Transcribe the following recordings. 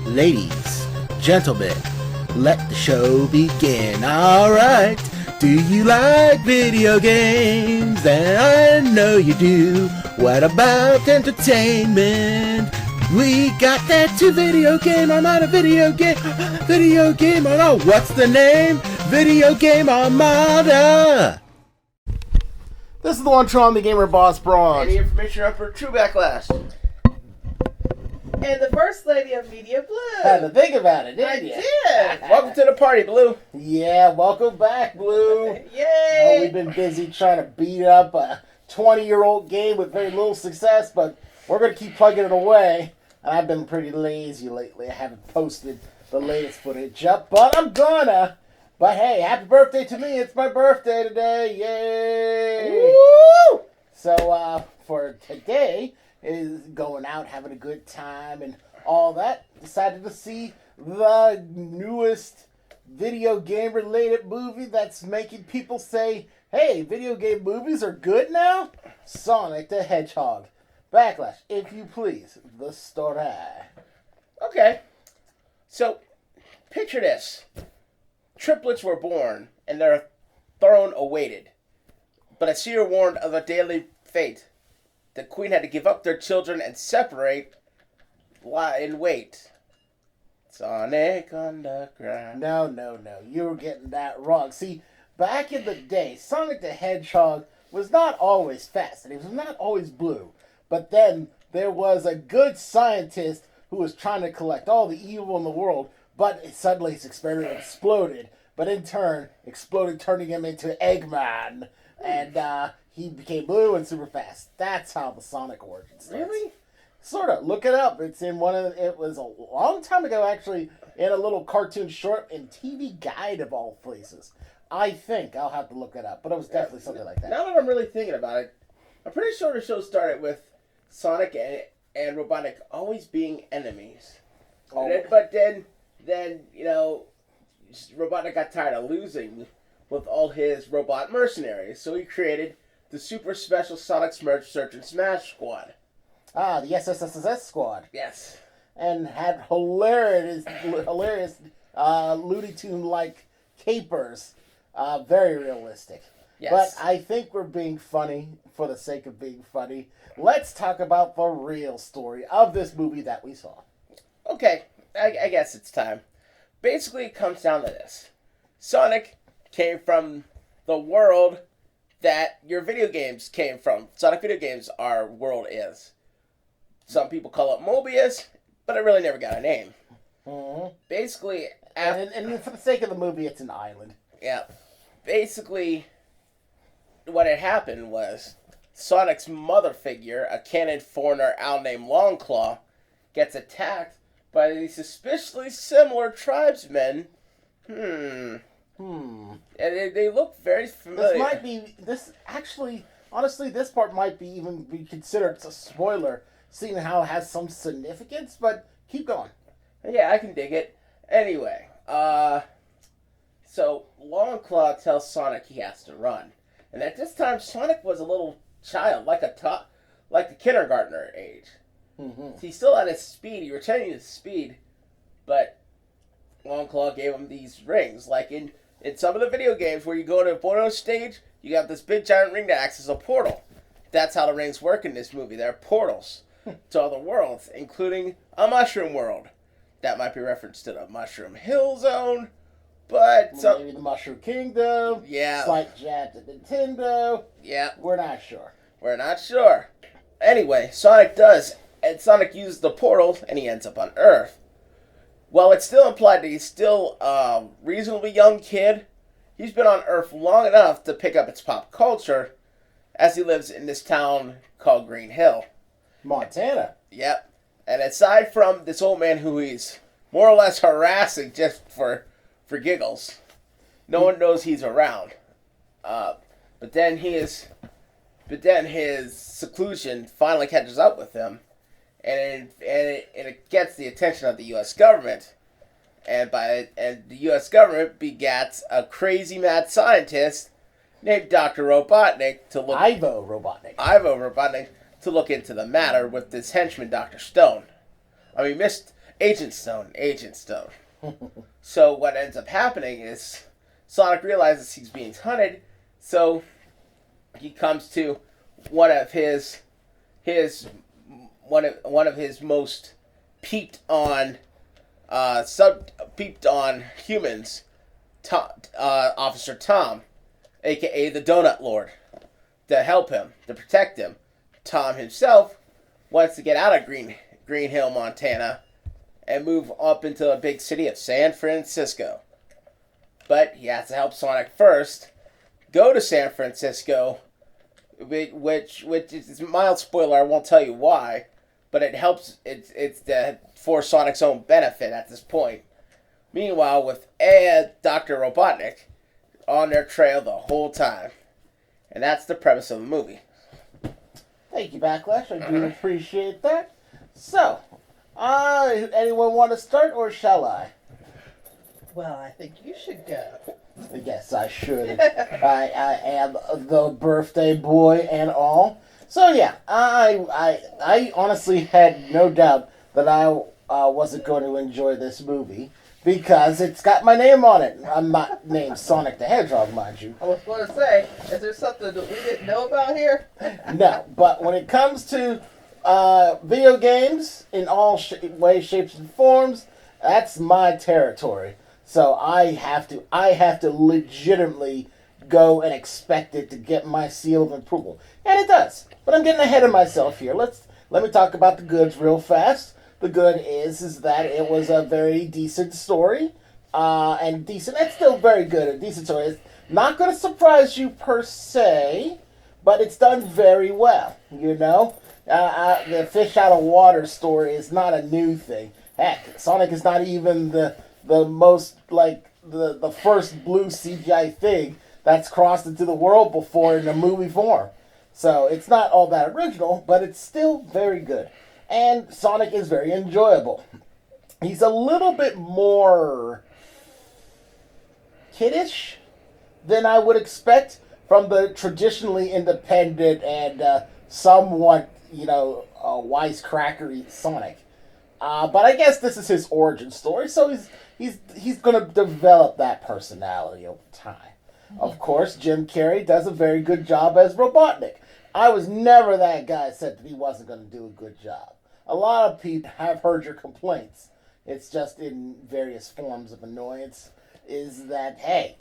Ladies, gentlemen, let the show begin. Alright, do you like video games? And I know you do. What about entertainment? We got that too. Video game, I'm on a video game. Video game, oh, what's the name? Video Game Armada. This is the one Tron, the Gamer Boss Braun. Any information up for True Backlash? And the First Lady of Media Blue. Had to think about it, didn't I you? did. Welcome to the party, Blue. Yeah, welcome back, Blue. Yay! We've been busy trying to beat up a 20-year-old game with very little success, but we're going to keep plugging it away. And I've been pretty lazy lately. I haven't posted the latest footage up, but I'm gonna. But hey, happy birthday to me. It's my birthday today. Yay! Woo! So, for today, is going out, having a good time, and all that. Decided to see the newest video game-related movie that's making people say, hey, video game movies are good now? Sonic the Hedgehog. Backlash, if you please, the story. Okay. So, picture this. Triplets were born, and their throne awaited. But a seer warned of a daily fate. The queen had to give up their children and separate, lie in wait. Sonic on the ground. No. You were getting that wrong. See, back in the day, Sonic the Hedgehog was not always fast, and he was not always blue. But then there was a good scientist who was trying to collect all the evil in the world, but suddenly his experiment exploded. But in turn, exploded, turning him into Eggman. And he became blue and super fast. That's how the Sonic origin starts. Really? Sort of. Look it up. It's in it was a long time ago, actually, in a little cartoon short in TV Guide of all places. I think. I'll have to look it up. But it was definitely something like that. Now that I'm really thinking about it, I'm pretty sure the show started with Sonic and Robotnik always being enemies. Oh. But then, you know, Robotnik got tired of losing with all his robot mercenaries, so he created the super special Sonic Search and Smash Squad. Ah, the SSSS Squad. Yes. And had hilarious Looney Tune-like capers. Very realistic. Yes. But I think we're being funny for the sake of being funny. Let's talk about the real story of this movie that we saw. Okay, I guess it's time. Basically, it comes down to this. Sonic came from the world that your video games came from. Sonic video games, our world is. Some people call it Mobius, but it really never got a name. Mm-hmm. Basically, and for the sake of the movie, it's an island. Yeah. Basically, what had happened was Sonic's mother figure, a cannon foreigner owl named Longclaw, gets attacked by these suspiciously similar tribesmen. And they look very familiar. Honestly, this part might even be considered a spoiler, seeing how it has some significance, but keep going. Yeah, I can dig it. Anyway, so Longclaw tells Sonic he has to run. And at this time, Sonic was a little child, like the kindergartner age. Mm-hmm. He's still at his speed. He retaining his speed, but Longclaw gave him these rings. Like in some of the video games where you go to a bonus stage, you got this big giant ring that acts as a portal. That's how the rings work in this movie. They're portals to other worlds, including a mushroom world. That might be reference to the Mushroom Hill Zone, but maybe the Mushroom Kingdom. Yeah. Slight jab to Nintendo. Yeah. We're not sure. Anyway, Sonic does. And Sonic uses the portal, and he ends up on Earth. While it's still implied that he's still a reasonably young kid, he's been on Earth long enough to pick up its pop culture, as he lives in this town called Green Hill. Montana. Yep. And aside from this old man who he's more or less harassing just for giggles, no one knows he's around. But then his seclusion finally catches up with him. And it gets the attention of the U.S. government, and the U.S. government begats a crazy mad scientist named Dr. Robotnik Ivo Robotnik to look into the matter with this henchman, Dr. Stone. I mean, Agent Stone. So what ends up happening is Sonic realizes he's being hunted, so he comes to one of his most peeped on humans, Officer Tom, aka the Donut Lord, to help him, to protect him. Tom himself wants to get out of Green Hill, Montana, and move up into the big city of San Francisco. But he has to help Sonic first go to San Francisco, which is a mild spoiler. I won't tell you why, but it helps. It's for Sonic's own benefit at this point. Meanwhile, with Dr. Robotnik on their trail the whole time, and that's the premise of the movie. Thank you, Backlash. I do appreciate that. So, anyone want to start, or shall I? Well, I think you should go. Yes, I should. I am the birthday boy and all. So yeah, I honestly had no doubt that I wasn't going to enjoy this movie because it's got my name on it. I'm not named Sonic the Hedgehog, mind you. I was going to say, is there something that we didn't know about here? No, but when it comes to video games in all ways, shapes, and forms, that's my territory. So I have to legitimately go and expect it to get my seal of approval, and it does. But I'm getting ahead of myself here. Let me talk about the goods real fast. The good is that it was a very decent story, and decent. It's still very good. A decent story. It's not going to surprise you per se, but it's done very well. You know, the fish out of water story is not a new thing. Heck, Sonic is not even the most, like, the first blue CGI thing that's crossed into the world before in a movie form. So it's not all that original, but it's still very good. And Sonic is very enjoyable. He's a little bit more kiddish than I would expect from the traditionally independent and somewhat, wisecrackery Sonic. But I guess this is his origin story, so he's going to develop that personality over time. Of course, Jim Carrey does a very good job as Robotnik. I was never that guy that said that he wasn't going to do a good job. A lot of people have heard your complaints. It's just in various forms of annoyance. Is that, hey,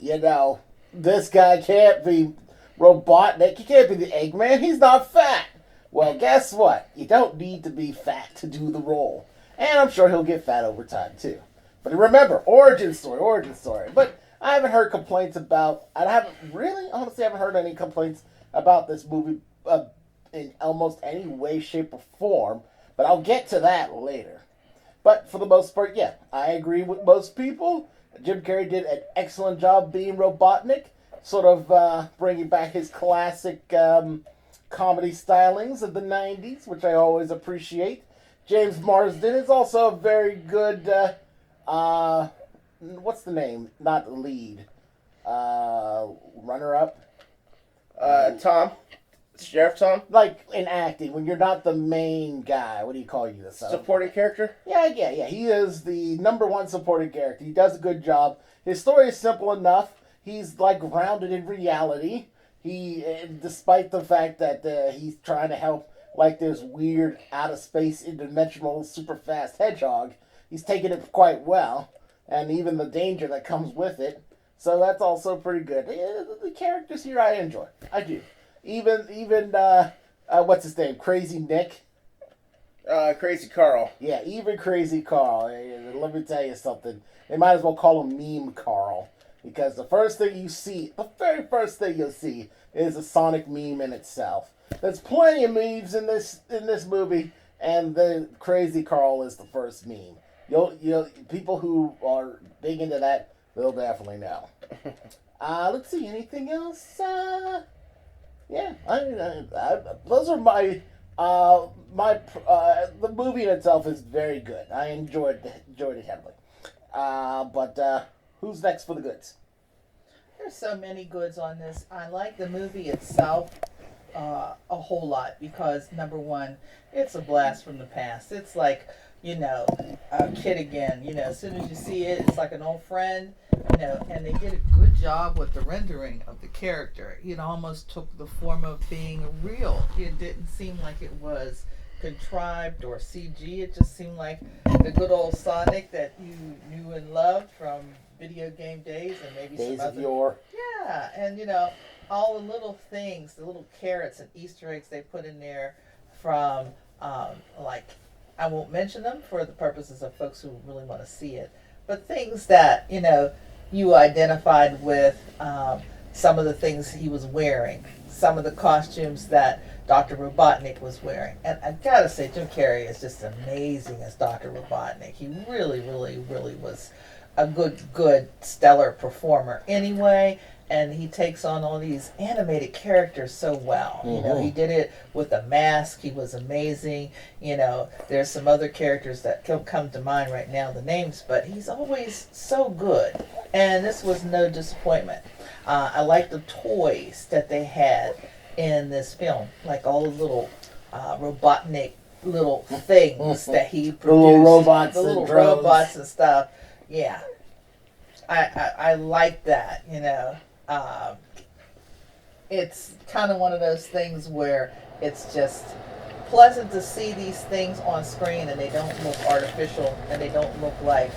this guy can't be Robotnik. He can't be the Eggman. He's not fat. Well, guess what? You don't need to be fat to do the role. And I'm sure he'll get fat over time, too. But remember, origin story. But I haven't heard complaints about... honestly haven't heard any complaints about this movie in almost any way, shape, or form. But I'll get to that later. But for the most part, yeah, I agree with most people. Jim Carrey did an excellent job being Robotnik. Sort of bringing back his classic comedy stylings of the 90s, which I always appreciate. James Marsden is also a very good, what's the name? Not the lead. Runner-up? Tom. Sheriff Tom? Like in acting, when you're not the main guy, what do you call you? Supporting character? Yeah. He is the number one supporting character. He does a good job. His story is simple enough. He's like grounded in reality. He, despite the fact that he's trying to help like this weird out of space interdimensional super fast hedgehog, he's taking it quite well, and even the danger that comes with it. So that's also pretty good. The characters here I enjoy. I do. Even what's his name? Crazy Nick? Crazy Carl. Yeah, even Crazy Carl. Let me tell you something. They might as well call him Meme Carl. Because the very first thing you'll see is a Sonic meme in itself. There's plenty of memes in this movie, and the Crazy Carl is the first meme. You'll people who are big into that, they'll definitely know. Let's see, anything else? Yeah, those are my the movie in itself is very good. I enjoyed it heavily. But who's next for the goods? There's so many goods on this. I like the movie itself a whole lot because, number one, it's a blast from the past. It's like kid again. As soon as you see it, it's like an old friend. And they did a good job with the rendering of the character. Almost took the form of being real. It didn't seem like it was contrived or CG. It just seemed like the good old Sonic that you knew and loved from video game days, and maybe Days some of other. yore. Yeah, and all the little things, the little carrots and Easter eggs they put in there from like, I won't mention them for the purposes of folks who really want to see it, but things that you identified with, some of the things he was wearing, some of the costumes that Dr. Robotnik was wearing. And I gotta say, Jim Carrey is just amazing as Dr. Robotnik. He really, really, really was a good, stellar performer anyway. And he takes on all these animated characters so well. He did it with the mask. He was amazing. There's some other characters that don't come to mind right now, the names, but he's always so good. And this was no disappointment. I like the toys that they had in this film, like all the little Robotnik little things that he produced. The little robots and stuff. Yeah. I like that, it's kind of one of those things where it's just pleasant to see these things on screen, and they don't look artificial, and they don't look like,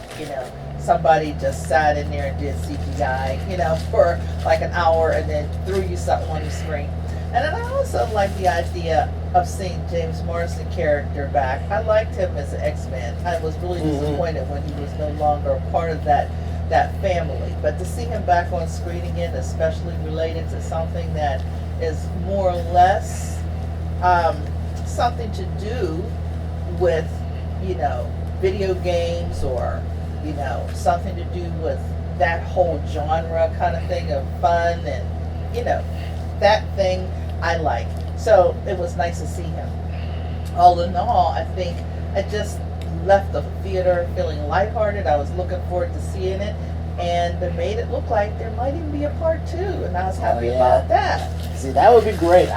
somebody just sat in there and did CGI, for like an hour and then threw you something on the screen. And then I also like the idea of seeing James Morrison character back. I liked him as an X-Men. I was really disappointed when he was no longer a part of that family. But to see him back on screen again, especially related to something that is more or less something to do with, video games, or, something to do with that whole genre kind of thing of fun, and, that thing I like. So it was nice to see him. All in all, I think I just left the theater feeling lighthearted. I was looking forward to seeing it, and they made it look like there might even be a part 2, and I was happy about that. See, that would be great.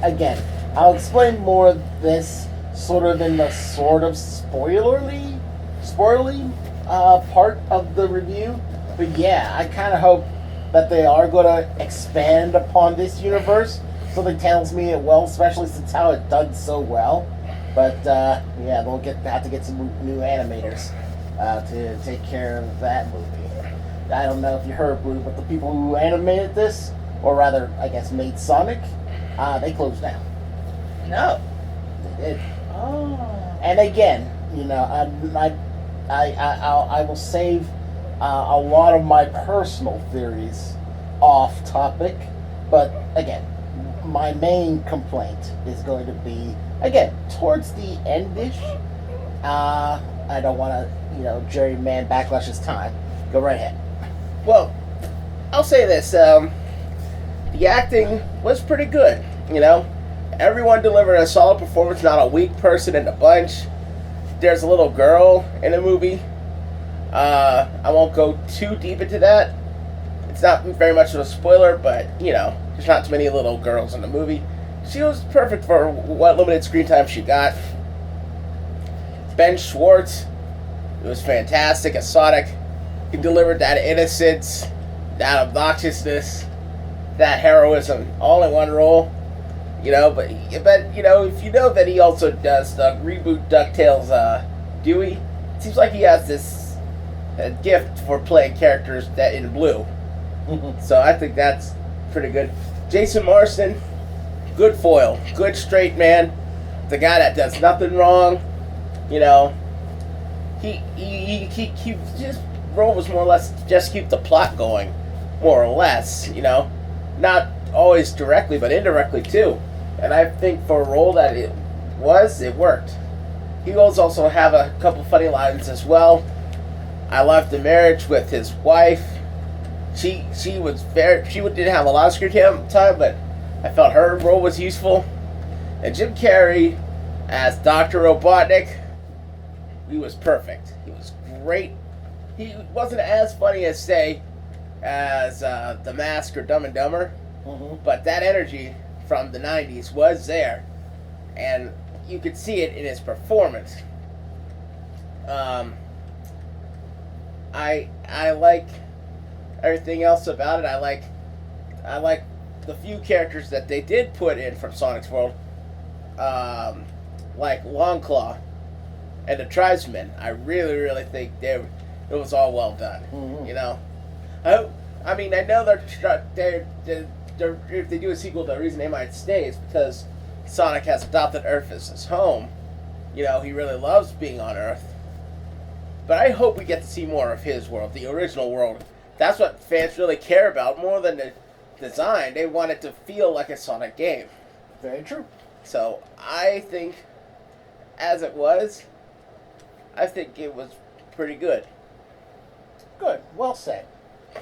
Again, I'll explain more of this sort of in the sort of spoilerly part of the review. But yeah, I kind of hope that they are going to expand upon this universe. Something tells me it will, especially since how it done so well. But yeah, they'll have to get some new animators to take care of that movie. I don't know if you heard, Blue, but the people who animated this, or rather, I guess, made Sonic, they closed down. No. They did. Oh. And again, I will save a lot of my personal theories off topic, but again, my main complaint is going to be, again, towards the end-ish. I don't want to, Jerry Man Backlash's time. Go right ahead. Well, I'll say this. The acting was pretty good, Everyone delivered a solid performance, not a weak person in the bunch. There's a little girl in the movie. I won't go too deep into that. It's not very much of a spoiler, but, there's not too many little girls in the movie. She was perfect for what limited screen time she got. Ben Schwartz, it was fantastic as Sonic. He delivered that innocence, that obnoxiousness, that heroism, all in one role. But if you know that he also does the reboot DuckTales Dewey, it seems like he has this gift for playing characters that in blue. So I think that's pretty good. Jason Marsden, good foil, good straight man, the guy that does nothing wrong. He his role was more or less just keep the plot going, more or less. Not always directly, but indirectly too. And I think for a role that it worked. He was also have a couple funny lines as well. I loved the marriage with his wife. She didn't have a lot of screen time, but I felt her role was useful. And Jim Carrey as Dr. Robotnik, he was perfect. He was great. He wasn't as funny as The Mask or Dumb and Dumber, but that energy from the 90s was there, and you could see it in his performance. Um, I like everything else about it. I like the few characters that they did put in from Sonic's world, like Longclaw and the Tribesmen. I really think it was all well done. Mhm. You know, I mean, I know they're if they do a sequel, the reason they might stay is because Sonic has adopted Earth as his home. You know, he really loves being on Earth. But I hope we get to see more of his world, the original world. That's what fans really care about more than the design. They want it to feel like a Sonic game. Very true. So I think, as it was, I think it was pretty good. Good. Well said.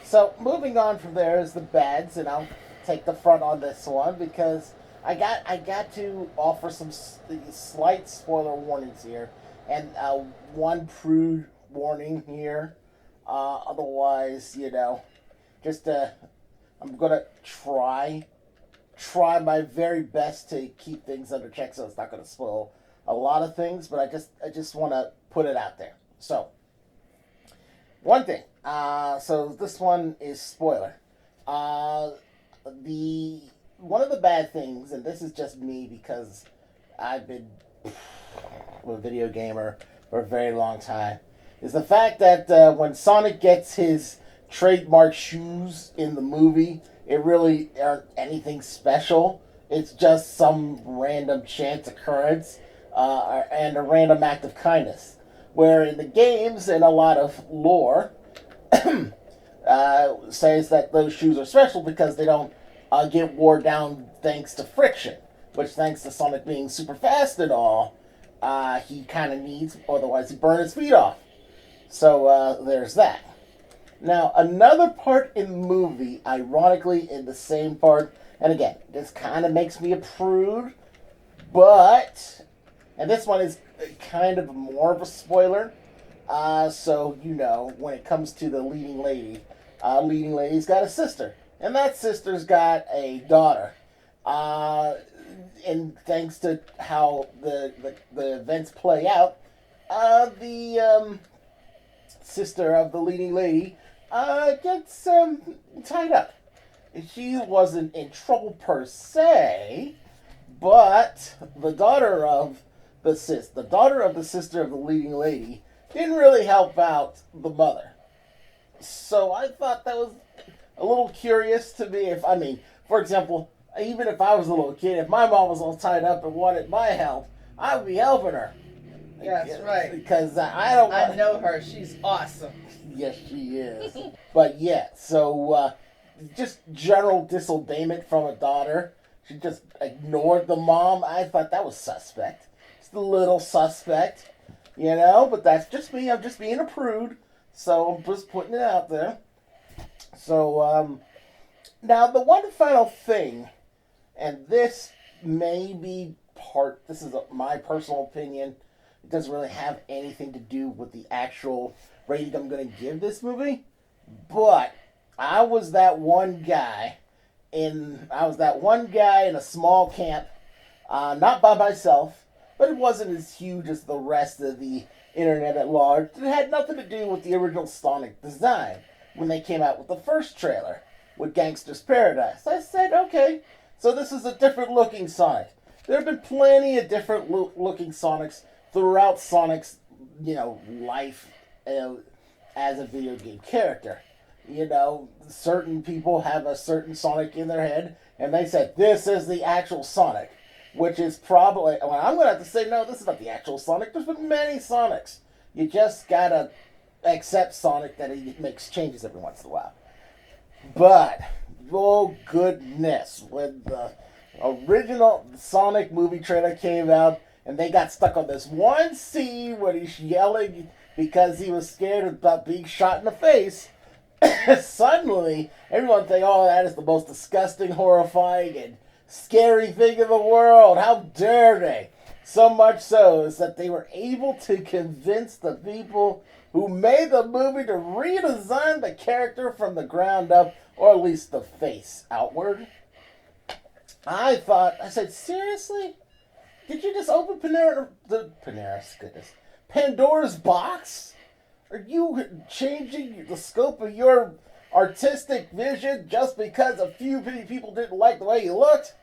So moving on from there is the bads, and I'll take the front on this one because I got to offer some slight spoiler warnings here, and one prude warning here. Otherwise, just I'm gonna try my very best to keep things under check, so it's not gonna spoil a lot of things. But I just want to put it out there. So one thing. So this one is spoiler. The one of the bad things, and this is just me because I've been a video gamer for a very long time, is the fact that when Sonic gets his trademark shoes in the movie, it really aren't anything special. It's just some random chance occurrence and a random act of kindness. Where in the games and a lot of lore says that those shoes are special because they don't get wore down thanks to friction, which thanks to Sonic being super fast and all, he kind of needs, otherwise he'd burn his feet off. So there's that. Now, another part in the movie, ironically in the same part, and again, this kind of makes me a prude, but, and this one is kind of more of a spoiler, so when it comes to the leading lady's got a sister, and that sister's got a daughter. And thanks to how the events play out, the sister of the leading lady gets tied up. She wasn't in trouble per se, but the daughter of the sister of the leading lady didn't really help out the mother. So I thought that was a little curious to me. For example, even if I was a little kid, if my mom was all tied up and wanted my help, I would be helping her. Yeah, that's right. Because I don't. I know her. She's awesome. Yes, she is. But yeah, so just general disobeyment from a daughter. She just ignored the mom. I thought that was suspect. Just a little suspect, But that's just me. I'm just being a prude. So I'm just putting it out there. So now the one final thing, and this may be this is my personal opinion. It doesn't really have anything to do with the actual rating I'm going to give this movie. But I was that one guy in a small camp, not by myself, but it wasn't as huge as the rest of the internet at large. It had nothing to do with the original Sonic design when they came out with the first trailer with Gangster's Paradise. I said, okay, so this is a different looking Sonic. There have been plenty of different looking Sonics throughout Sonic's, life as a video game character. Certain people have a certain Sonic in their head, and they said, this is the actual Sonic, which is probably, I'm going to have to say, no, this is not the actual Sonic. There's been many Sonics. You just got to accept Sonic that he makes changes every once in a while. But, oh goodness, when the original Sonic movie trailer came out, and they got stuck on this one scene where he's yelling because he was scared about being shot in the face, suddenly everyone think, oh, that is the most disgusting, horrifying, and scary thing in the world. How dare they? So much so is that they were able to convince the people who made the movie to redesign the character from the ground up, or at least the face outward. I said, seriously? Did you just open Panera's Pandora's box? Are you changing the scope of your artistic vision just because a few people didn't like the way you looked?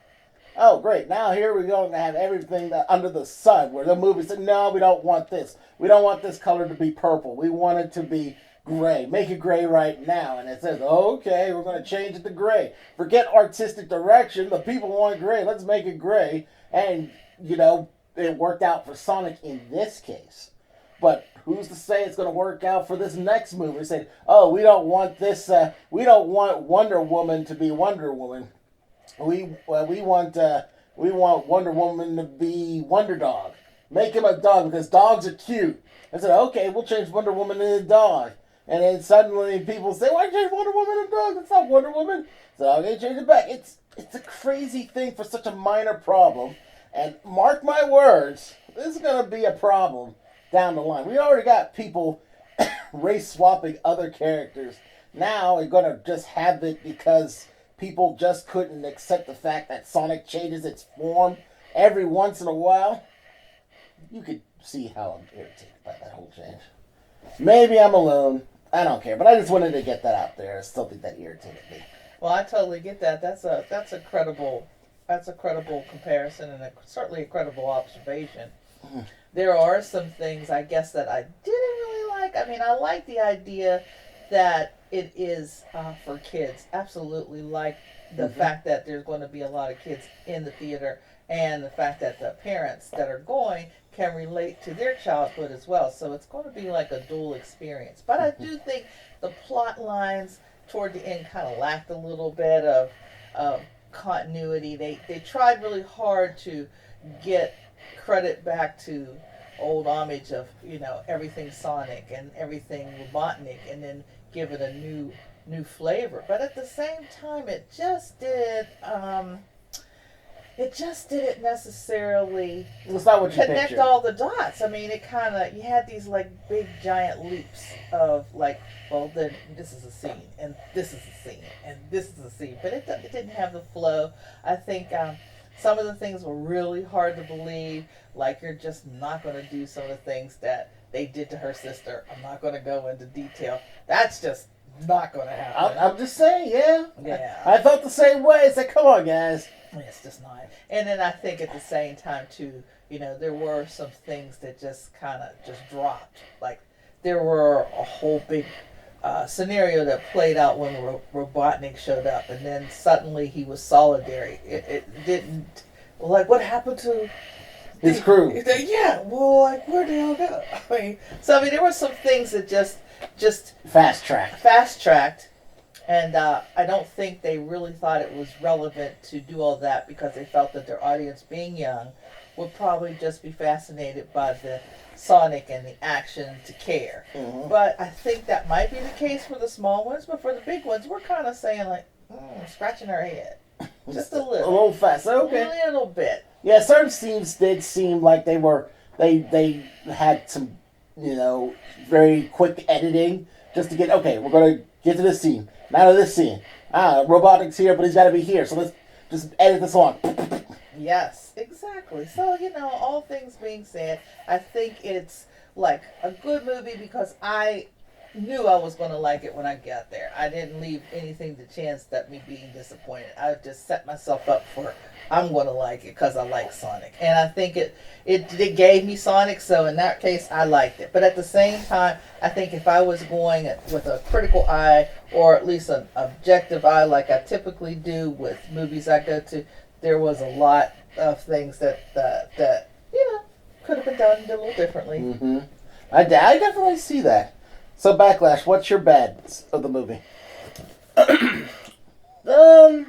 Oh, great. Now here we're going to have everything that under the sun, where the movie said, no, we don't want this. We don't want this color to be purple. We want it to be gray. Make it gray right now. And it says, okay, we're going to change it to gray. Forget artistic direction. The people want gray. Let's make it gray. And, it worked out for Sonic in this case. But who's to say it's going to work out for this next movie? Say, oh, we don't want this, we don't want Wonder Woman to be Wonder Woman. We want Wonder Woman to be Wonder Dog. Make him a dog because dogs are cute. I said, okay, we'll change Wonder Woman into a dog. And then suddenly people say, why change Wonder Woman into a dog? That's not Wonder Woman. So okay, change it back. It's a crazy thing for such a minor problem. And mark my words, this is going to be a problem down the line. We already got people race swapping other characters. Now we're going to just have it because people just couldn't accept the fact that Sonic changes its form every once in a while. You could see how I'm irritated by that whole change. Maybe I'm alone. I don't care. But I just wanted to get that out there. It's something that irritated me. Well, I totally get that. That's a credible comparison and certainly a credible observation. There are some things, I guess, that I didn't really like. I mean, I like the idea that it is for kids. Absolutely like the fact that there's going to be a lot of kids in the theater, and the fact that the parents that are going can relate to their childhood as well. So it's going to be like a dual experience. But I do think the plot lines toward the end kind of lacked a little bit of continuity. They tried really hard to get credit back to old homage of everything Sonic and everything Robotnik, and then give it a new flavor. But at the same time, it just didn't necessarily It's not what you connect pictured. all the dots. I mean, you had these like big giant loops of like, well, then this is a scene, and this is a scene, and this is a scene, but it didn't have the flow. I think some of the things were really hard to believe, like you're just not going to do some of the things that they did to her sister. I'm not going to go into detail. That's just not going to happen. I'm just saying, yeah. Yeah. I felt the same way. It's like, come on, guys. It's just not. And then I think at the same time, too, there were some things that just kind of just dropped. Like, there were a whole big scenario that played out when Robotnik showed up, and then suddenly he was solitary. It didn't, like, what happened to His crew. Yeah, well, like, where'd they all go? I mean, there were some things that just fast-tracked. And I don't think they really thought it was relevant to do all that because they felt that their audience, being young, would probably just be fascinated by the Sonic and the action to care. Mm-hmm. But I think that might be the case for the small ones, but for the big ones, we're kind of saying like, scratching our head. Just a little. A little fast. Okay. A little bit. Yeah, certain scenes did seem like they had some, very quick editing just to get, okay, we're going to get to this scene. Now to this scene. Robotic's here, but he's got to be here. So let's just edit this on. Yes, exactly. So, all things being said, I think it's like a good movie because I knew I was going to like it when I got there. I didn't leave anything to chance that me being disappointed. I just set myself up for, I'm going to like it because I like Sonic. And I think it gave me Sonic, so in that case, I liked it. But at the same time, I think if I was going with a critical eye, or at least an objective eye like I typically do with movies I go to, there was a lot of things that could have been done a little differently. Mm-hmm. I definitely see that. So, Backlash, what's your bad of the movie? I don't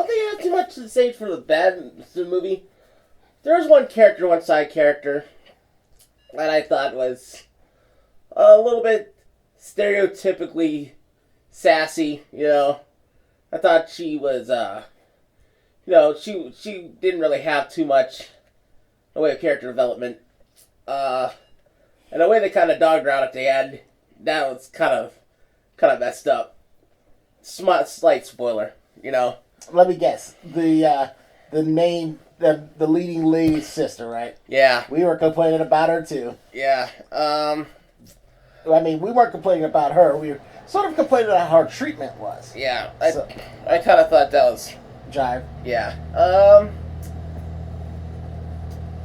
think I have too much to say for the bad of the movie. There was one side character, that I thought was a little bit stereotypically sassy, I thought she was, she didn't really have too much in the way of character development. And the way they kind of dogged her out at the end, that was kind of messed up. Slight spoiler, Let me guess. The the main, the leading lady's sister, right? Yeah. We were complaining about her too. Yeah. I mean, we weren't complaining about her. We were sort of complaining about how her treatment was. Yeah. So, I kind of thought that was. jive. Yeah.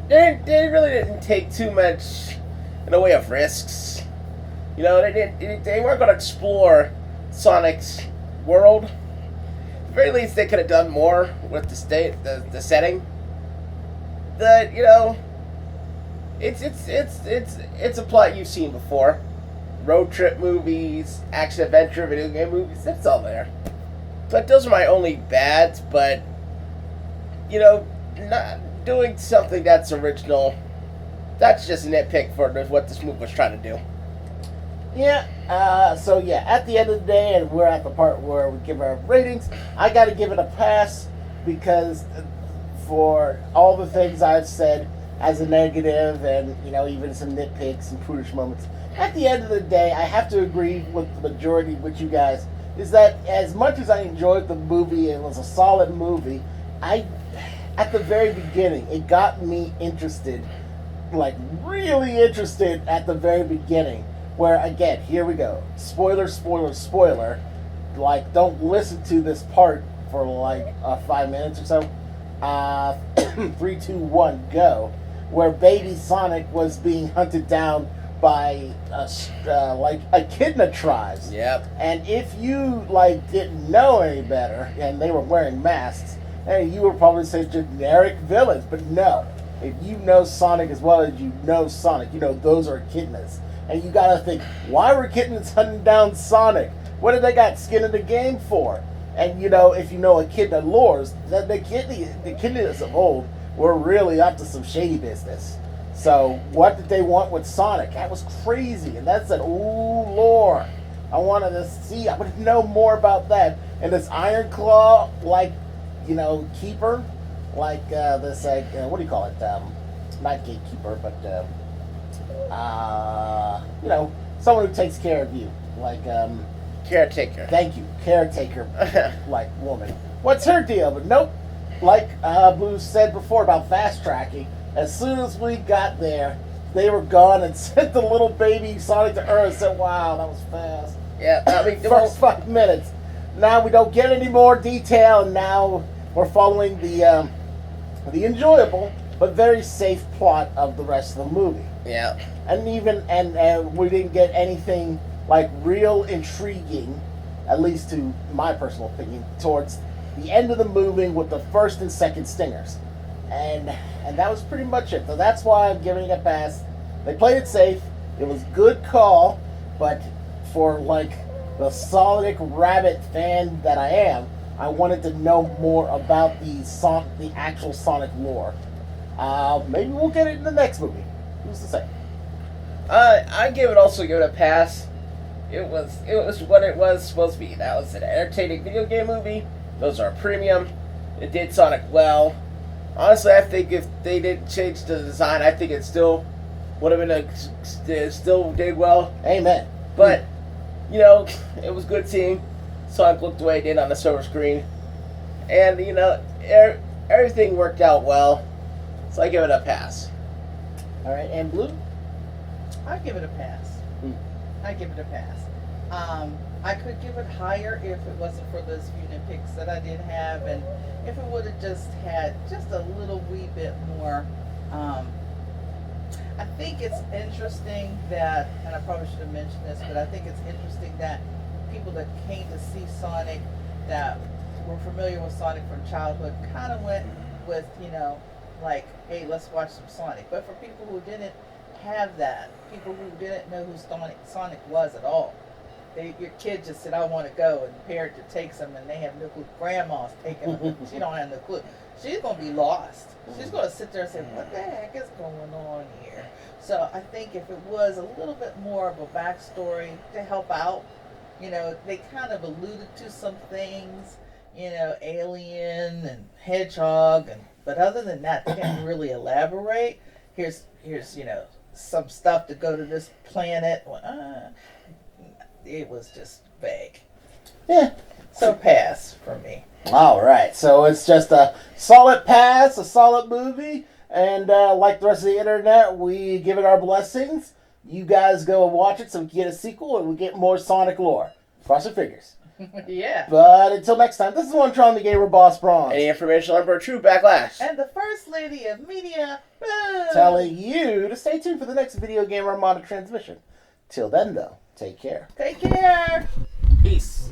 They really didn't take too much in the way of risks. You know, they weren't going to explore Sonic's world. At the very least, they could have done more with the setting. That, you know, it's a plot you've seen before. Road trip movies, action adventure, video game movies, it's all there. But those are my only bads, but, you know, not doing something that's original, that's just a nitpick for what this movie was trying to do. Yeah, so yeah, at the end of the day, and we're at the part where we give our ratings, I gotta give it a pass, because for all the things I've said as a negative, and, you know, even some nitpicks and prudish moments, at the end of the day, I have to agree with the majority with you guys, is that as much as I enjoyed the movie, it was a solid movie, at the very beginning, it got me interested, like really interested at the very beginning, where again, here we go, spoiler, like don't listen to this part for like 5 minutes or so. 3, 2, 1, go. Where baby Sonic was being hunted down by like echidna tribes. Yep. And if you like didn't know any better, and they were wearing masks, and you would probably say generic villains. But no, if you know Sonic as well as you know Sonic, you know those are echidnas. And you gotta think, why were echidnas hunting down Sonic? What did they got skin in the game for? And you know, if you know echidna lores, the echidnas of old were really up to some shady business. So what did they want with Sonic? That was crazy. And that's an ooh lore. I wanted to see, I would know more about that. And this Iron Claw, like, you know, keeper, like this, what do you call it? Not gatekeeper, but, you know, someone who takes care of you. Like, Caretaker. Thank you. Caretaker, like, woman. What's her deal? But nope. Like Blue said before about fast tracking, as soon as we got there, they were gone and sent the little baby Sonic to Earth and said, wow, that was fast. Yeah, I mean, First 5 minutes. Now we don't get any more detail, and now we're following the enjoyable but very safe plot of the rest of the movie. Yeah. And we didn't get anything like real intriguing, at least to my personal opinion, towards the end of the movie with the first and second stingers. And that was pretty much it. So that's why I'm giving it a pass. They played it safe. It was good call, but for like the Sonic Rabbit fan that I am, I wanted to know more about the actual Sonic lore. Maybe we'll get it in the next movie. Who's to say? I give it a pass. It was what it was supposed to be. That was an entertaining video game movie. Those are premium. It did Sonic well. Honestly, I think if they didn't change the design, I think it still would have been still did well. Amen. But you know, it was good seeing Sonic look the way it did on the silver screen, and you know, everything worked out well. So I give it a pass. All right, and Blue? I give it a pass. I give it a pass. I could give it higher if it wasn't for those few nitpicks that I did have, and if it would have just had just a little wee bit more. I think it's interesting that, and I probably should have mentioned this, but I think it's interesting that people that came to see Sonic, that were familiar with Sonic from childhood, kind of went with, you know, like, hey, let's watch some Sonic. But for people who didn't have that, people who didn't know who Sonic was at all, your kid just said, I want to go, and the parent just takes them, and they have no clue. Grandma's taking them, she don't have no clue. She's going to be lost. She's going to sit there and say, what the heck is going on here? So I think if it was a little bit more of a backstory to help out, you know, they kind of alluded to some things, you know, Alien and Hedgehog, but other than that, they didn't really elaborate. Here's you know, some stuff to go to this planet. It was just vague. Yeah. So pass for me. All right, so it's just a solid pass, a solid movie, and like the rest of the internet, we give it our blessings. You guys go and watch it so we can get a sequel and we get more Sonic lore. Cross your fingers. Yeah. But until next time, this is One Tron the Gamer Boss Bronze. Any information on True Backlash. And the First Lady of Media, telling you to stay tuned for the next Video Game Armada transmission. Till then, though, take care. Take care. Peace.